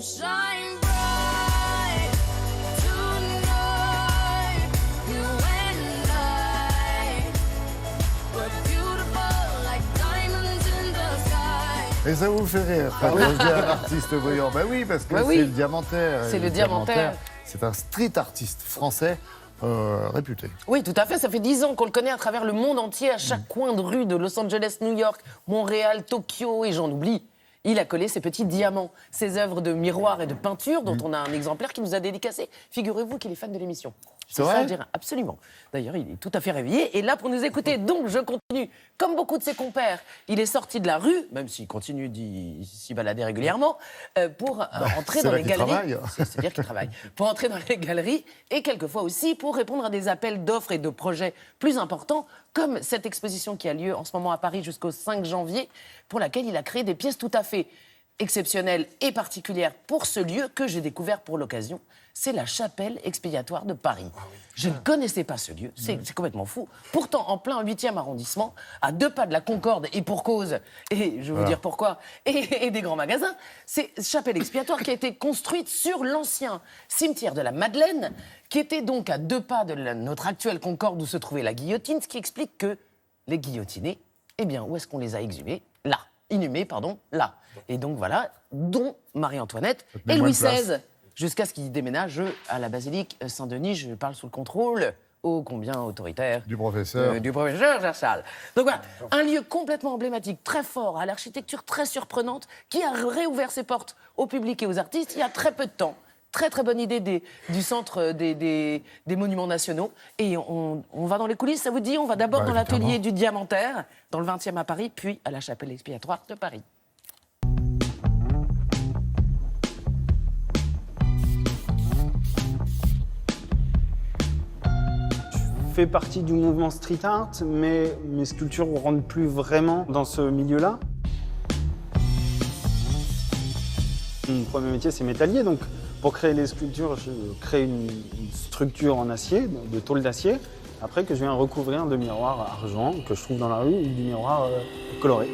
shine bright tonight. You and I were beautiful like diamonds in the sky. Et ça vous fait rire quand on dit un artiste voyant? Ben oui, parce que Bah oui. c'est le Diamantaire. C'est Et le Diamantaire. C'est un street artiste français réputé. Oui, tout à fait. Ça fait 10 ans qu'on le connaît à travers le monde entier, à chaque coin de rue de Los Angeles, New York, Montréal, Tokyo et j'en oublie. Il a collé ses petits diamants, ses œuvres de miroir et de peinture, dont on a un exemplaire qui nous a dédicacé. Figurez-vous qu'il est fan de l'émission. C'est vrai ça, je dirais. Absolument. D'ailleurs, il est tout à fait réveillé. Et là, pour nous écouter, donc, je continue. Comme beaucoup de ses compères, il est sorti de la rue, même s'il continue d'y balader régulièrement, pour entrer dans les galeries. C'est-à-dire qu'il travaille. Pour entrer dans les galeries et quelquefois aussi pour répondre à des appels d'offres et de projets plus importants, comme cette exposition qui a lieu en ce moment à Paris jusqu'au 5 janvier, pour laquelle il a créé des pièces tout à fait exceptionnelle et particulière pour ce lieu que j'ai découvert pour l'occasion, c'est la chapelle expiatoire de Paris. Je ne connaissais pas ce lieu, c'est complètement fou. Pourtant, en plein 8e arrondissement, à 2 pas de la Concorde, et pour cause, et je vais vous dire pourquoi, et des grands magasins, c'est chapelle expiatoire qui a été construite sur l'ancien cimetière de la Madeleine, qui était donc à 2 pas de notre actuelle Concorde où se trouvait la guillotine, ce qui explique que les guillotinés, eh bien, où est-ce qu'on les a exhumés? Là. Inhumés, pardon, là. Et donc voilà, dont Marie-Antoinette et Louis XVI, jusqu'à ce qu'ils déménagent à la basilique Saint-Denis. Je parle sous le contrôle, ô combien autoritaire, Du professeur. du professeur Jassal. Donc voilà, un lieu complètement emblématique, très fort, à l'architecture très surprenante, qui a réouvert ses portes au public et aux artistes il y a très peu de temps. Très très bonne idée du centre des monuments nationaux. Et on va dans les coulisses, ça vous dit? On va d'abord dans l'atelier du Diamantaire, dans le 20e à Paris, puis à la chapelle expiatoire de Paris. Je fais partie du mouvement street art, mais mes sculptures ne rentrent plus vraiment dans ce milieu-là. Mon premier métier, c'est métallier, donc pour créer les sculptures, je crée une structure en acier, de tôle d'acier, après que je viens recouvrir de miroirs argent que je trouve dans la rue ou du miroir coloré.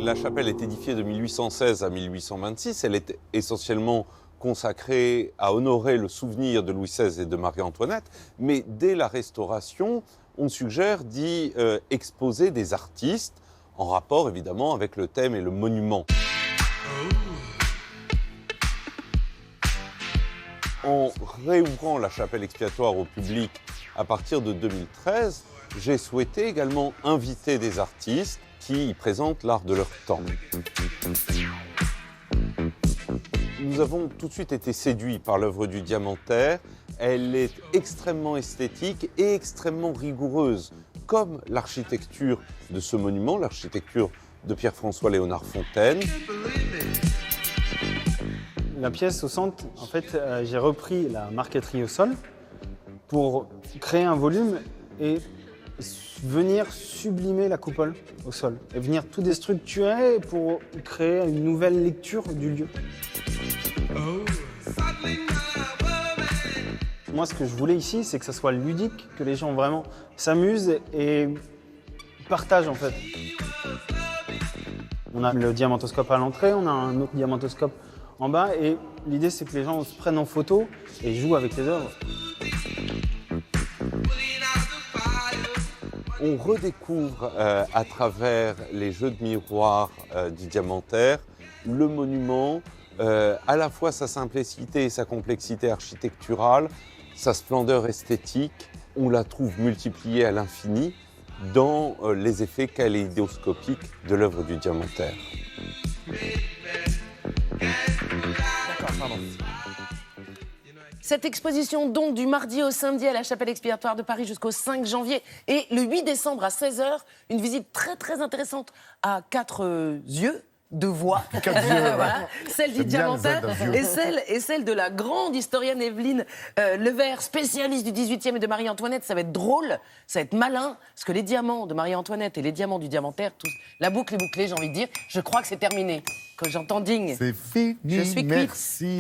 La chapelle est édifiée de 1816 à 1826. Elle est essentiellement consacrée à honorer le souvenir de Louis XVI et de Marie-Antoinette. Mais dès la Restauration, on suggère d'y exposer des artistes en rapport évidemment avec le thème et le monument. En réouvrant la chapelle expiatoire au public à partir de 2013, j'ai souhaité également inviter des artistes qui y présentent l'art de leur temps. Nous avons tout de suite été séduits par l'œuvre du Diamantaire. Elle est extrêmement esthétique et extrêmement rigoureuse, comme l'architecture de ce monument, l'architecture de Pierre-François Léonard Fontaine. La pièce au centre, en fait, j'ai repris la marqueterie au sol pour créer un volume et venir sublimer la coupole au sol et venir tout déstructurer pour créer une nouvelle lecture du lieu. Moi, ce que je voulais ici, c'est que ça soit ludique, que les gens vraiment s'amusent et partagent en fait. On a le diamantoscope à l'entrée, on a un autre diamantoscope en bas et l'idée, c'est que les gens se prennent en photo et jouent avec les œuvres. On redécouvre à travers les jeux de miroirs du Diamantaire le monument, à la fois sa simplicité et sa complexité architecturale, sa splendeur esthétique. On la trouve multipliée à l'infini dans les effets kaléidoscopiques de l'œuvre du Diamantaire. D'accord, pardon. Cette exposition, donc, du mardi au samedi à la chapelle expiatoire de Paris jusqu'au 5 janvier et le 8 décembre à 16h, une visite très très intéressante à 4 yeux, de voix. Quatre yeux, Voilà. Celle C'est bien le Z, d'Idiamantin un vieux. et celle de la grande historienne Evelyne Levert, spécialiste du 18e et de Marie-Antoinette. Ça va être drôle, ça va être malin, parce que les diamants de Marie-Antoinette et les diamants du Diamantaire, tous, la boucle est bouclée, j'ai envie de dire. Je crois que c'est terminé. Quand j'entends ding, C'est fini. Je suis cuite. Merci.